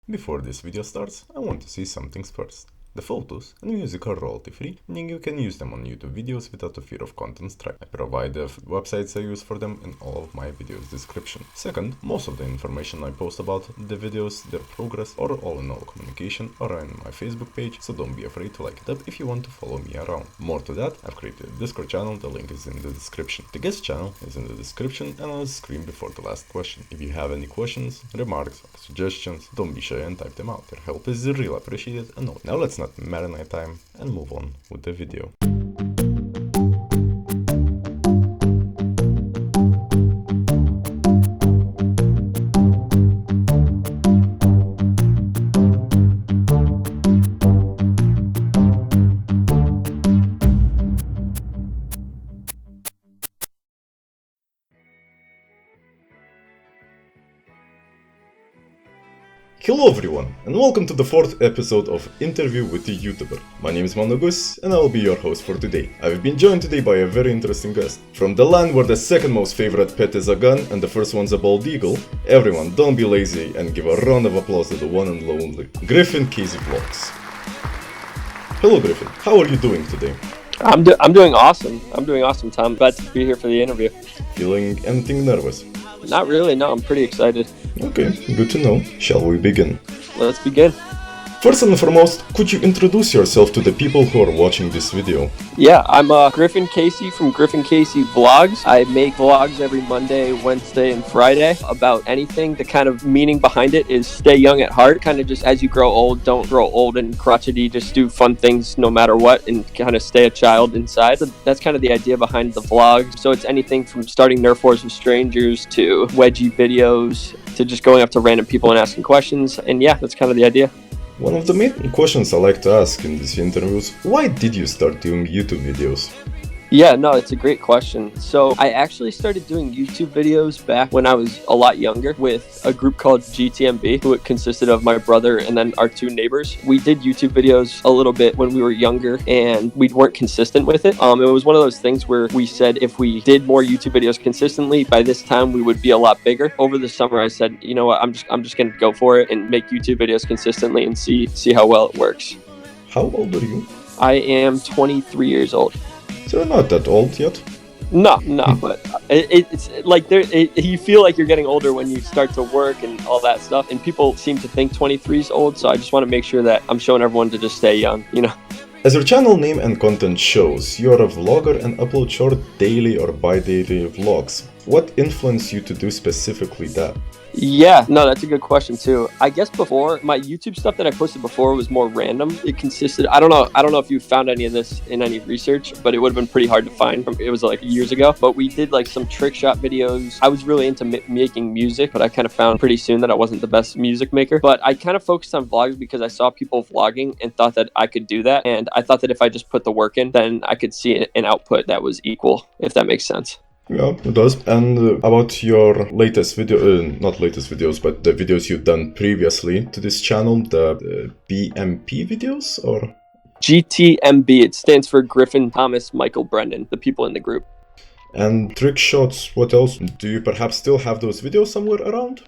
Before this video starts, I want to say some things first. The photos and music are royalty free, meaning you can use them on YouTube videos without a fear of content strike. I provide the websites I use for them in all of my videos description. Second, most of the information I post about the videos, their progress, or all in all communication are on my Facebook page, so don't be afraid to like it up if you want to follow me around. More to that, I've created a Discord channel, the link is in the description. The guest channel is in the description and on the screen before the last question. If you have any questions, remarks, or suggestions, don't be shy and type them out. Your help is really appreciated. And now let's not marinate time and move on with the video. Hello everyone, and welcome to the 4th episode of Interview with the YouTuber. My name is DJquads, and I will be your host for today. I've been joined today by a very interesting guest. From the land where the second most favorite pet is a gun and the first one's a bald eagle, everyone don't be lazy and give a round of applause to the one and lonely Griffin Casey Vlogs. Hello Griffin, how are you doing today? I'm doing awesome. I'm doing awesome, Tom. Glad to be here for the interview. Feeling anything nervous? Not really, no. I'm pretty excited. Okay, good to know. Shall we begin? Let's begin. First and foremost, could you introduce yourself to the people who are watching this video? Yeah, I'm Griffin Casey from Griffin Casey Vlogs. I make vlogs every Monday, Wednesday, and Friday about anything. The kind of meaning behind it is stay young at heart. Kind of just as you grow old, don't grow old and crotchety. Just do fun things no matter what and kind of stay a child inside. So that's kind of the idea behind the vlogs. So it's anything from starting Nerf wars with strangers to wedgie videos to just going up to random people and asking questions. And yeah, that's kind of the idea. One of the main questions I like to ask in these interviews, why did you start doing YouTube videos? Yeah, no, it's a great question. So I actually started doing YouTube videos back when I was a lot younger with a group called GTMB, who it consisted of my brother and then our two neighbors. We did YouTube videos a little bit when we were younger and we weren't consistent with it. It was one of those things where we said if we did more YouTube videos consistently, by this time we would be a lot bigger. Over the summer, I said, you know what, I'm just going to go for it and make YouTube videos consistently and see how well it works. How old are you? I am 23 years old. So you're not that old yet. No, but it's like you feel like you're getting older when you start to work and all that stuff. And people seem to think 23 is old, so I just want to make sure that I'm showing everyone to just stay young, you know. As your channel name and content shows, you're a vlogger and upload short daily or bi-daily vlogs. What influenced you to do specifically that? Yeah, no, that's a good question too. I guess before, my YouTube stuff that I posted before was more random. It consisted, I don't know if you found any of this in any research, but it would have been pretty hard to find. It was like years ago, but we did like some trick shot videos. I was really into making music, but I kind of found pretty soon that I wasn't the best music maker. But I kind of focused on vlogs because I saw people vlogging and thought that I could do that. And I thought that if I just put the work in, then I could see an output that was equal, if that makes sense. Yeah, it does. And about your latest video, not latest videos, but the videos you've done previously to this channel, the BMP videos, or? GTMB, it stands for Griffin, Thomas, Michael, Brendan, the people in the group. And trick shots, what else? Do you perhaps still have those videos somewhere around?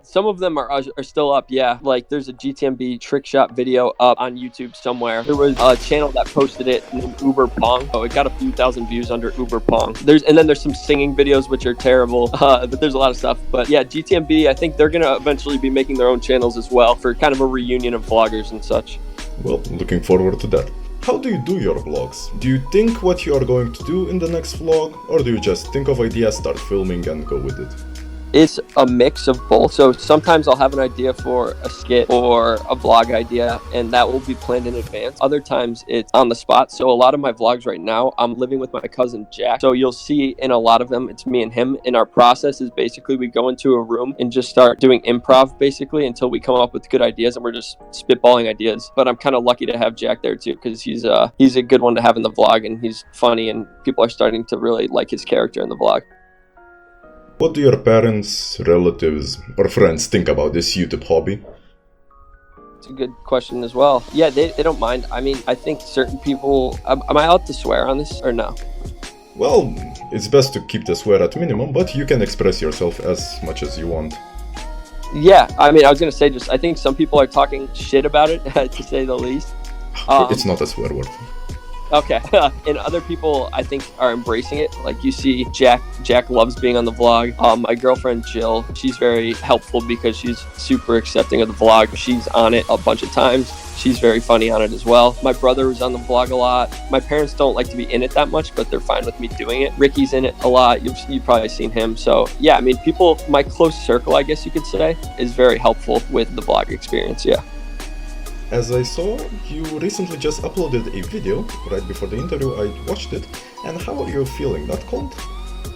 Some of them are still up, yeah. Like there's a GTMB trick shot video up on YouTube somewhere. There was a channel that posted it named Uber Pong. Oh, it got a few thousand views under Uber Pong. And then there's some singing videos which are terrible, but there's a lot of stuff. But yeah, GTMB, I think they're gonna eventually be making their own channels as well for kind of a reunion of vloggers and such. Well, looking forward to that. How do you do your vlogs? Do you think what you are going to do in the next vlog, or do you just think of ideas, start filming and go with it? It's a mix of both. So sometimes I'll have an idea for a skit or a vlog idea, and that will be planned in advance. Other times it's on the spot. So a lot of my vlogs right now, I'm living with my cousin Jack. So you'll see in a lot of them, it's me and him. And our process is basically we go into a room and just start doing improv basically until we come up with good ideas, and we're just spitballing ideas. But I'm kind of lucky to have Jack there too, because he's a good one to have in the vlog, and he's funny, and people are starting to really like his character in the vlog. What do your parents, relatives, or friends think about this YouTube hobby? It's a good question as well. Yeah, they don't mind. I mean, I think certain people... Am I allowed to swear on this or no? Well, it's best to keep the swear at minimum, but you can express yourself as much as you want. Yeah, I mean, I was gonna say, just I think some people are talking shit about it, to say the least. It's not a swear word. Okay, and other people I think are embracing it. Like you see, Jack loves being on the vlog. My girlfriend Jill, she's very helpful because she's super accepting of the vlog. She's on it a bunch of times. She's very funny on it as well. My brother was on the vlog a lot. My parents don't like to be in it that much, but they're fine with me doing it. Ricky's in it a lot. You've probably seen him. So yeah, I mean, people, my close circle, I guess you could say, is very helpful with the vlog experience. Yeah. As I saw, you recently just uploaded a video right before the interview. I watched it. And how are you feeling? Not cold?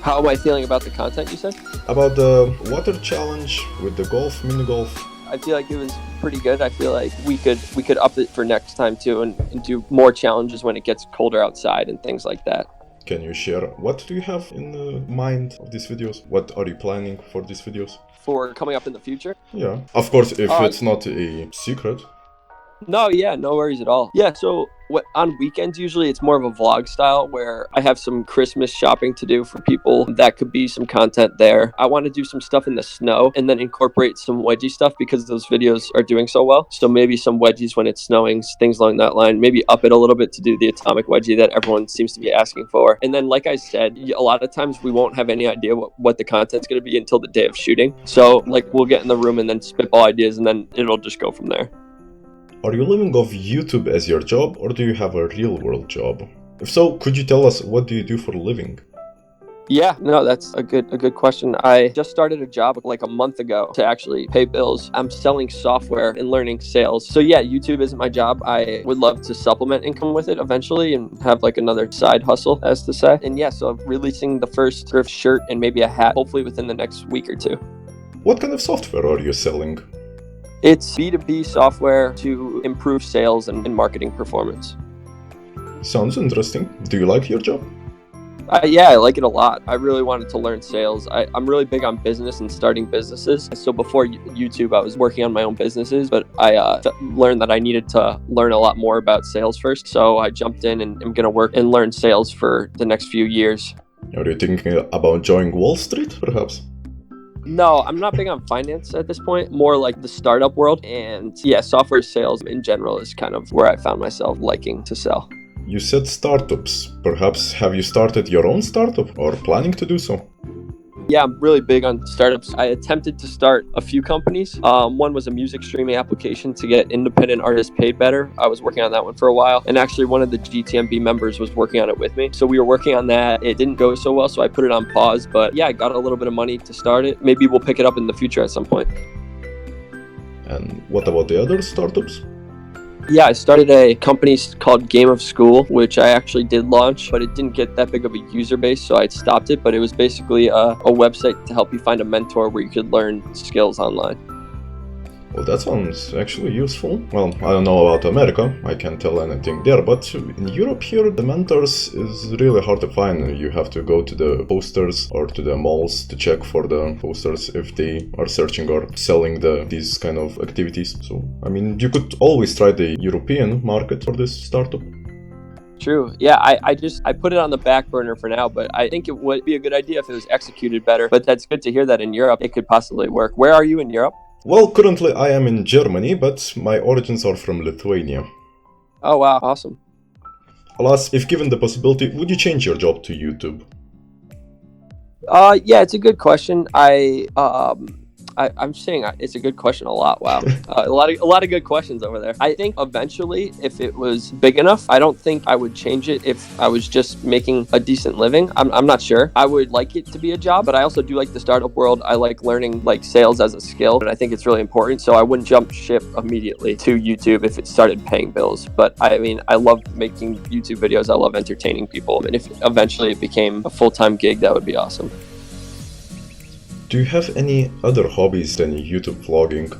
How am I feeling about the content you said? About the water challenge with the golf, mini golf. I feel like it was pretty good. I feel like we could up it for next time too and do more challenges when it gets colder outside and things like that. Can you share what do you have in the mind of these videos? What are you planning for these videos? For coming up in the future? Yeah. Of course, if it's not a secret. No, yeah, no worries at all. Yeah, so on weekends, usually it's more of a vlog style where I have some Christmas shopping to do for people. That could be some content there. I want to do some stuff in the snow and then incorporate some wedgie stuff because those videos are doing so well. So maybe some wedgies when it's snowing, things along that line. Maybe up it a little bit to do the atomic wedgie that everyone seems to be asking for. And then, like I said, a lot of times we won't have any idea what the content's going to be until the day of shooting. So like we'll get in the room and then spitball ideas and then it'll just go from there. Are you living off YouTube as your job, or do you have a real-world job? If so, could you tell us what do you do for a living? Yeah, no, that's a good question. I just started a job like a month ago to actually pay bills. I'm selling software and learning sales. So yeah, YouTube isn't my job. I would love to supplement income with it eventually and have like another side hustle, as to say. And yeah, so I'm releasing the first Griff shirt and maybe a hat, hopefully within the next week or two. What kind of software are you selling? It's B2B software to improve sales and marketing performance. Sounds interesting. Do you like your job? Yeah, I like it a lot. I really wanted to learn sales. I'm really big on business and starting businesses. So before YouTube, I was working on my own businesses, but I learned that I needed to learn a lot more about sales first. So I jumped in and I'm going to work and learn sales for the next few years. Are you thinking about joining Wall Street, perhaps? No, I'm not big on finance at this point, more like the startup world. And yeah, software sales in general is kind of where I found myself liking to sell. You said startups. Perhaps have you started your own startup or planning to do so? Yeah, I'm really big on startups. I attempted to start a few companies. One was a music streaming application to get independent artists paid better. I was working on that one for a while. And actually one of the GTMB members was working on it with me. So we were working on that. It didn't go so well, so I put it on pause. But yeah, I got a little bit of money to start it. Maybe we'll pick it up in the future at some point. And what about the other startups? Yeah, I started a company called Game of School, which I actually did launch, but it didn't get that big of a user base, so I stopped it. But it was basically a website to help you find a mentor where you could learn skills online. Well, that sounds actually useful. Well, I don't know about America, I can't tell anything there, but in Europe here, the mentors is really hard to find. You have to go to the posters or to the malls to check for the posters if they are searching or selling these kind of activities. So, I mean, you could always try the European market for this startup. True. Yeah, I put it on the back burner for now, but I think it would be a good idea if it was executed better. But that's good to hear that in Europe it could possibly work. Where are you in Europe? Well, currently I am in Germany, but my origins are from Lithuania. Oh wow, awesome. Alas, if given the possibility, would you change your job to YouTube? Yeah, it's a good question. I'm saying it's a good question a lot. Wow, a lot of good questions over there. I think eventually, if it was big enough, I don't think I would change it if I was just making a decent living. I'm not sure. I would like it to be a job, but I also do like the startup world. I like learning like sales as a skill, and I think it's really important. So I wouldn't jump ship immediately to YouTube if it started paying bills. But I mean, I love making YouTube videos. I love entertaining people, and if eventually it became a full-time gig, that would be awesome. Do you have any other hobbies than YouTube vlogging?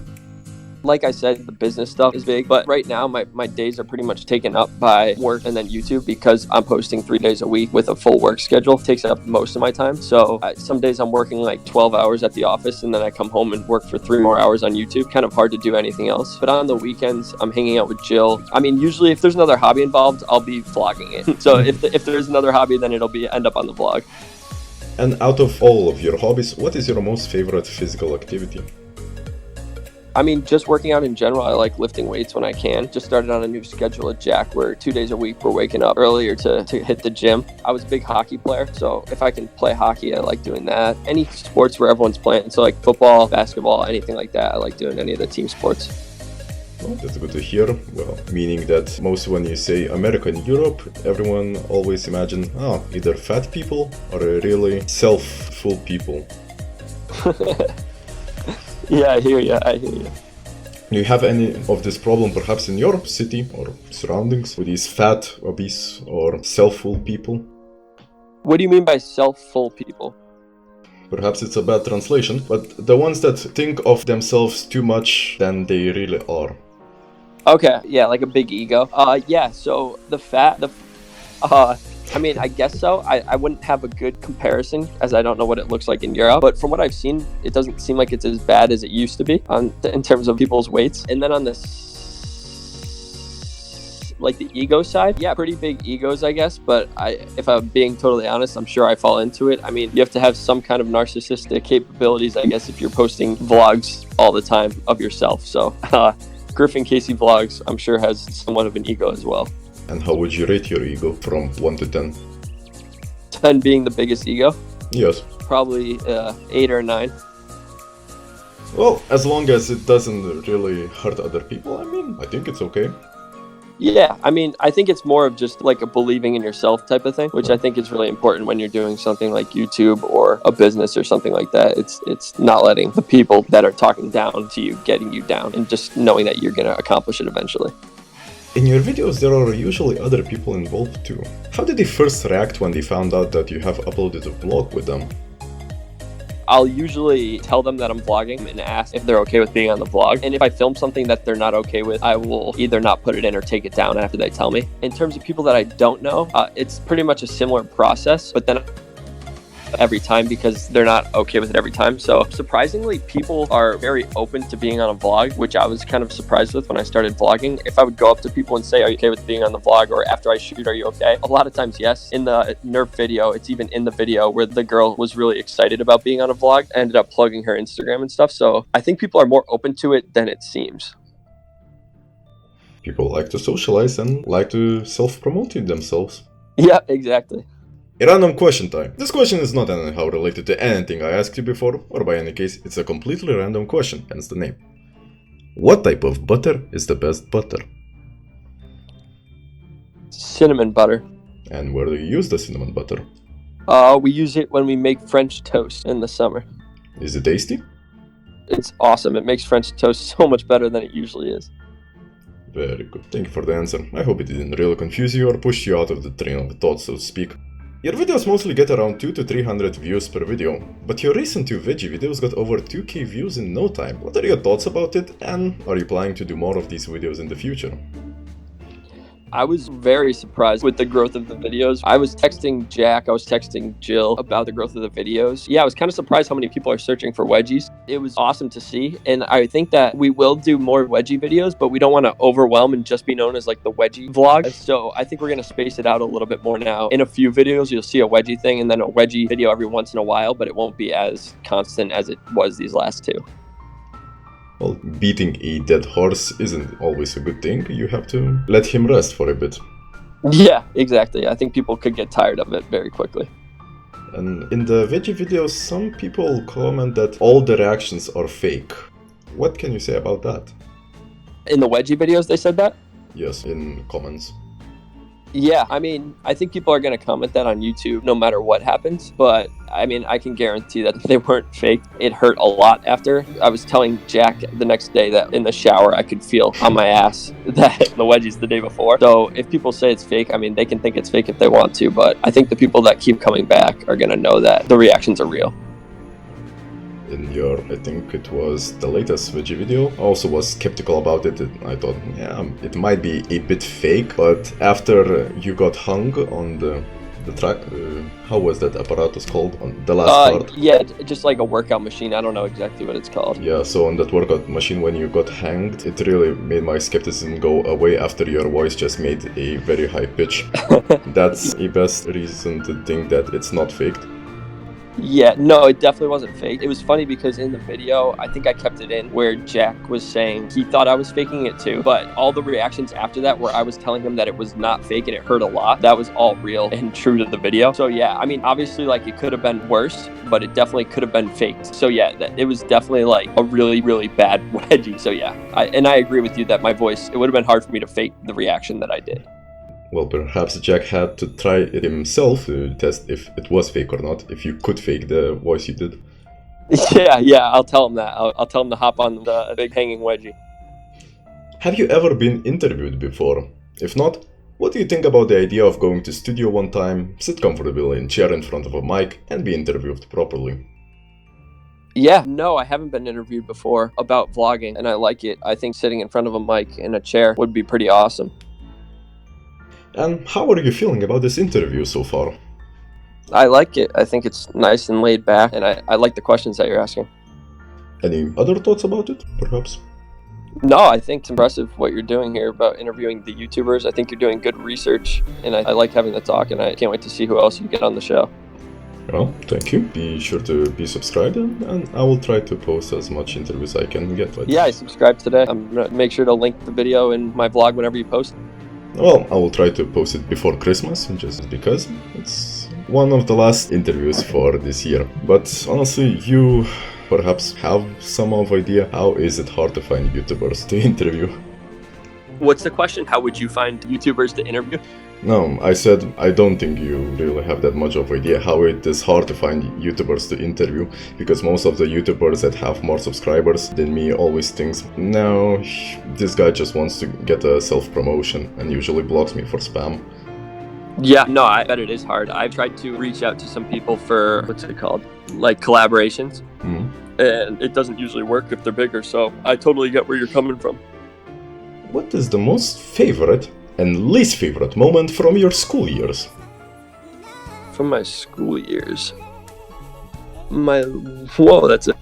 Like I said, the business stuff is big, but right now my days are pretty much taken up by work and then YouTube because I'm posting 3 days a week with a full work schedule. It takes up most of my time. So some days I'm working like 12 hours at the office and then I come home and work for 3 more hours on YouTube. Kind of hard to do anything else. But on the weekends, I'm hanging out with Jill. I mean, usually if there's another hobby involved, I'll be vlogging it. So if there's another hobby, then it'll end up on the vlog. And out of all of your hobbies, what is your most favorite physical activity? I mean, just working out in general. I like lifting weights when I can. Just started on a new schedule at Jack where 2 days a week we're waking up earlier to hit the gym. I was a big hockey player, so if I can play hockey, I like doing that. Any sports where everyone's playing, so like football, basketball, anything like that, I like doing any of the team sports. Well, that's good to hear. Well, meaning that most when you say America and Europe, everyone always imagine, either fat people or really self-full people. Yeah, I hear you. Do you have any of this problem perhaps in your city or surroundings with these fat, obese or self-full people? What do you mean by self-full people? Perhaps it's a bad translation, but the ones that think of themselves too much than they really are. Okay, yeah, like a big ego. Yeah, so I mean, I guess so. I wouldn't have a good comparison as I don't know what it looks like in Europe. But from what I've seen, it doesn't seem like it's as bad as it used to be in terms of people's weights. And then on like the ego side, yeah, pretty big egos, I guess. But if I'm being totally honest, I'm sure I fall into it. I mean, you have to have some kind of narcissistic capabilities, I guess, if you're posting vlogs all the time of yourself. So Griffin Casey Vlogs, I'm sure, has somewhat of an ego as well. And how would you rate your ego from 1 to 10? 10 being the biggest ego? Yes. Probably 8 or 9. Well, as long as it doesn't really hurt other people, I mean, I think it's okay. Yeah, I mean, I think it's more of just like a believing in yourself type of thing, which I think is really important when you're doing something like YouTube or a business or something like that. It's not letting the people that are talking down to you getting you down, and just knowing that you're going to accomplish it eventually. In your videos, there are usually other people involved too. How did they first react when they found out that you have uploaded a vlog with them? I'll usually tell them that I'm vlogging and ask if they're okay with being on the vlog. And if I film something that they're not okay with, I will either not put it in or take it down after they tell me. In terms of people that I don't know, it's pretty much a similar process, but then every time because they're not okay with it every time. So surprisingly, people are very open to being on a vlog, which I was kind of surprised with when I started vlogging. If I would go up to people and say, are you okay with being on the vlog? Or after I shoot, are you okay? A lot of times, yes. In the Nerf video, it's even in the video where the girl was really excited about being on a vlog. I ended up plugging her Instagram and stuff. So I think people are more open to it than it seems. People like to socialize and like to self-promote themselves. Yeah, exactly. A random question time. This question is not anyhow related to anything I asked you before, or by any case, it's a completely random question, hence the name. What type of butter is the best butter? Cinnamon butter. And where do you use the cinnamon butter? We use it when we make French toast in the summer. Is it tasty? It's awesome. It makes French toast so much better than it usually is. Very good. Thank you for the answer. I hope it didn't really confuse you or push you out of the train of thought, so to speak. Your videos mostly get around 200 to 300 views per video, but your recent 2 veggie videos got over 2k views in no time. What are your thoughts about it, and are you planning to do more of these videos in the future? I was very surprised with the growth of the videos. I was texting Jack, I was texting Jill about the growth of the videos. Yeah, I was kind of surprised how many people are searching for wedgies. It was awesome to see, and I think that we will do more wedgie videos, but we don't want to overwhelm and just be known as like the wedgie vlog. So I think we're going to space it out a little bit more now. In a few videos, you'll see a wedgie thing and then a wedgie video every once in a while, but it won't be as constant as it was these last two. Well, beating a dead horse isn't always a good thing. You have to let him rest for a bit. Yeah, exactly. I think people could get tired of it very quickly. And in the veggie videos, some people comment that all the reactions are fake. What can you say about that? In the wedgie videos, they said that? Yes, in comments. Yeah, I mean, I think people are going to comment that on YouTube no matter what happens, but I mean, I can guarantee that they weren't fake. It hurt a lot after. I was telling Jack the next day that in the shower I could feel on my ass that the wedgies the day before. So if people say it's fake, I mean, they can think it's fake if they want to, but I think the people that keep coming back are going to know that the reactions are real. In your, I think it was the latest veggie video, I also was skeptical about it. I thought, yeah, it might be a bit fake, but after you got hung on the track, how was that apparatus called? On the last part? Yeah, just like a workout machine. I don't know exactly what it's called. Yeah, so on that workout machine, when you got hanged, it really made my skepticism go away after your voice just made a very high pitch. That's the best reason to think that it's not faked. Yeah, no, it definitely wasn't fake. It was funny because in the video, I think I kept it in where Jack was saying he thought I was faking it too. But all the reactions after that where I was telling him that it was not fake and it hurt a lot, that was all real and true to the video. So yeah, I mean, obviously like it could have been worse, but it definitely could have been faked. So yeah, it was definitely like a really, really bad wedgie. So yeah, I agree with you that my voice, it would have been hard for me to fake the reaction that I did. Well, perhaps Jack had to try it himself to test if it was fake or not, if you could fake the voice you did. Yeah, I'll tell him that. I'll tell him to hop on the big hanging wedgie. Have you ever been interviewed before? If not, what do you think about the idea of going to studio one time, sit comfortably in a chair in front of a mic, and be interviewed properly? Yeah, no, I haven't been interviewed before about vlogging, and I like it. I think sitting in front of a mic in a chair would be pretty awesome. And how are you feeling about this interview so far? I like it. I think it's nice and laid back, and I like the questions that you're asking. Any other thoughts about it, perhaps? No, I think it's impressive what you're doing here about interviewing the YouTubers. I think you're doing good research, and I like having the talk, and I can't wait to see who else you get on the show. Well, thank you. Be sure to be subscribed, and I will try to post as much interviews I can get. Yeah, I subscribed today. I'm going to make sure to link the video in my vlog whenever you post it. Well, I will try to post it before Christmas, just because it's one of the last interviews for this year. But honestly, you perhaps have some of idea how is it hard to find YouTubers to interview? What's the question? How would you find YouTubers to interview? No, I said I don't think you really have that much of idea how it is hard to find YouTubers to interview, because most of the YouTubers that have more subscribers than me always thinks, no, this guy just wants to get a self-promotion and usually blocks me for spam. Yeah, no, I bet it is hard. I've tried to reach out to some people for, what's it called, like collaborations, and it doesn't usually work if they're bigger, so I totally get where you're coming from. What is the most favorite and least favorite moment from your school years? From my school years? Whoa, that's a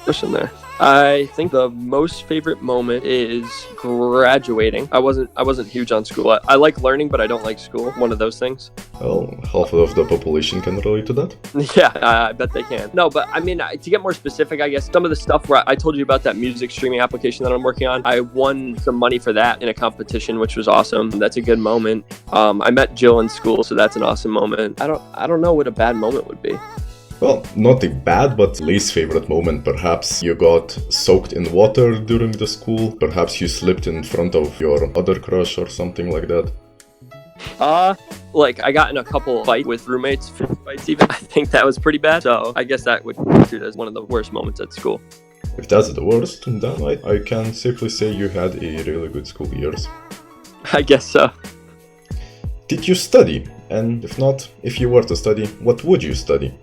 question there. I think the most favorite moment is graduating. I wasn't huge on school. I like learning, but I don't like school. One of those things. Well, half of the population can relate to that. Yeah, I bet they can. No, but I mean, to get more specific, I guess some of the stuff where I told you about that music streaming application that I'm working on, I won some money for that in a competition, which was awesome. That's a good moment. I met Jill in school, so that's an awesome moment. I don't know what a bad moment would be. Well, not a bad, but least favorite moment. Perhaps you got soaked in water during the school. Perhaps you slipped in front of your other crush or something like that. Like I got in a couple fights with roommates, fights even. I think that was pretty bad. So I guess that would count as one of the worst moments at school. If that's the worst, then I can safely say you had a really good school years. I guess so. Did you study? And if not, if you were to study, what would you study?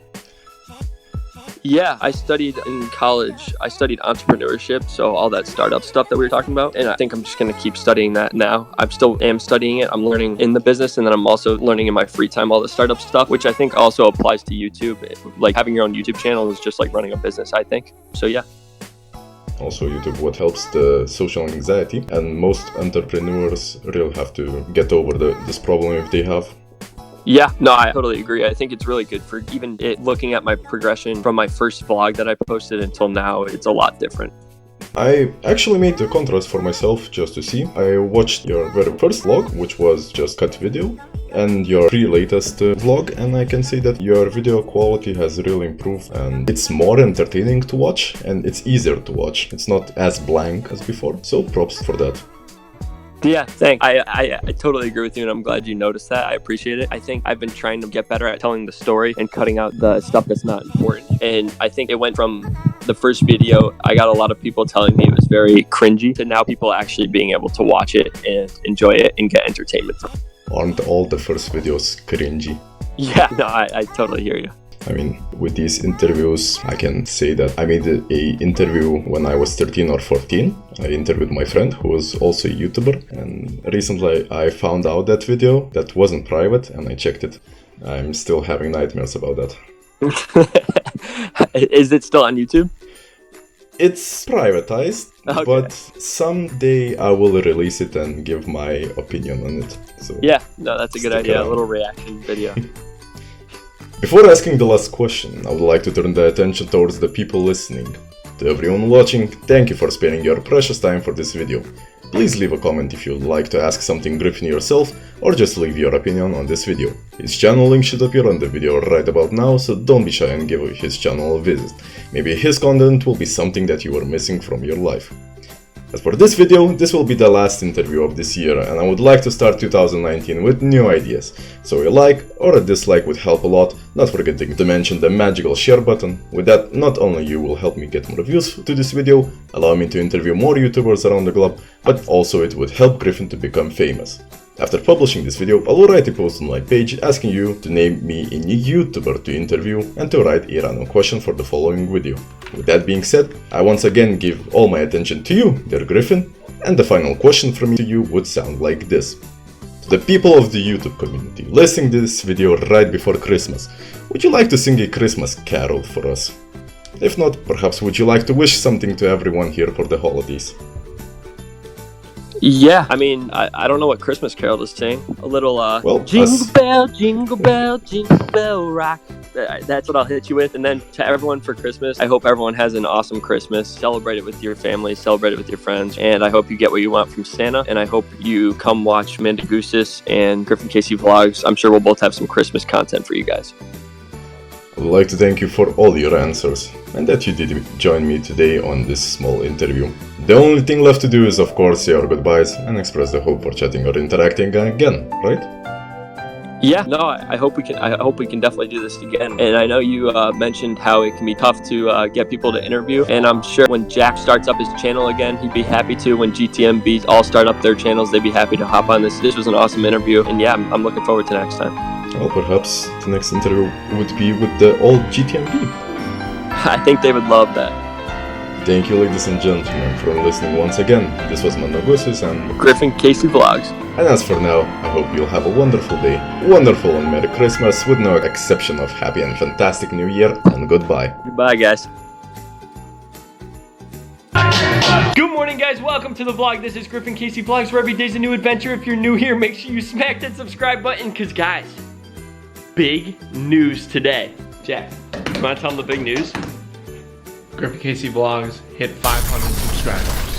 Yeah, I studied in college. I studied entrepreneurship, so all that startup stuff that we were talking about. And I think I'm just going to keep studying that now. I still am studying it. I'm learning in the business, and then I'm also learning in my free time all the startup stuff, which I think also applies to YouTube. Like having your own YouTube channel is just like running a business, I think. So yeah. Also YouTube, what helps the social anxiety, and most entrepreneurs really have to get over this problem if they have. Yeah, no, I totally agree. I think it's really good for even looking at my progression from my first vlog that I posted until now. It's a lot different. I actually made the contrast for myself just to see. I watched your very first vlog, which was just cut video, and your latest vlog, and I can say that your video quality has really improved, and it's more entertaining to watch, and it's easier to watch. It's not as blank as before, so props for that. Yeah, thanks. I totally agree with you, and I'm glad you noticed that. I appreciate it. I think I've been trying to get better at telling the story and cutting out the stuff that's not important. And I think it went from the first video, I got a lot of people telling me it was very cringy, to now people actually being able to watch it and enjoy it and get entertainment from it. Aren't all the first videos cringy? Yeah, no, I totally hear you. I mean, with these interviews, I can say that I made an interview when I was 13 or 14. I interviewed my friend who was also a YouTuber, and recently I found out that video that wasn't private, and I checked it. I'm still having nightmares about that. Is it still on YouTube? It's privatized, Okay. but someday I will release it and give my opinion on it. So Yeah, no, that's a good stick idea. around. A little reaction video. Before asking the last question, I would like to turn the attention towards the people listening. To everyone watching, thank you for spending your precious time for this video. Please leave a comment if you would like to ask something Griffin yourself, or just leave your opinion on this video. His channel link should appear on the video right about now, so don't be shy and give his channel a visit. Maybe his content will be something that you were missing from your life. As for this video, this will be the last interview of this year, and I would like to start 2019 with new ideas. So a like or a dislike would help a lot, not forgetting to mention the magical share button. With that, not only you will help me get more views to this video, allow me to interview more YouTubers around the globe, but also it would help Griffin to become famous. After publishing this video, I will write a post on my page asking you to name me a new YouTuber to interview and to write a random question for the following video. With that being said, I once again give all my attention to you, dear Griffin, and the final question from me to you would sound like this. To the people of the YouTube community listening to this video right before Christmas, would you like to sing a Christmas carol for us? If not, perhaps would you like to wish something to everyone here for the holidays? Yeah, I mean, I don't know what Christmas carol to sing. A little, well, jingle bell rock. That's what I'll hit you with. And then to everyone for Christmas, I hope everyone has an awesome Christmas. Celebrate it with your family, celebrate it with your friends. And I hope you get what you want from Santa. And I hope you come watch Mandagusis and Griffin Casey vlogs. I'm sure we'll both have some Christmas content for you guys. I would like to thank you for all your answers, and that you did join me today on this small interview. The only thing left to do is of course say our goodbyes and express the hope for chatting or interacting again, right? Yeah, no, I hope we can definitely do this again. And I know you mentioned how it can be tough to get people to interview, and I'm sure when Jack starts up his channel again, he'd be happy to. When GTMBs all start up their channels, they'd be happy to hop on this. This was an awesome interview, and yeah, I'm looking forward to next time. Well, perhaps the next interview would be with the old GTMB. I think they would love that. Thank you, ladies and gentlemen, for listening once again. This was TheMandagusis and Griffin Casey Vlogs. And as for now, I hope you'll have a wonderful day, wonderful and Merry Christmas, with no exception of happy and fantastic New Year, and goodbye. Goodbye, guys. Good morning, guys. Welcome to the vlog. This is Griffin Casey Vlogs, where every day's a new adventure. If you're new here, make sure you smack that subscribe button, because guys, big news today. Jack, you want to tell them the big news? Griffin Casey Vlogs hit 500 subscribers.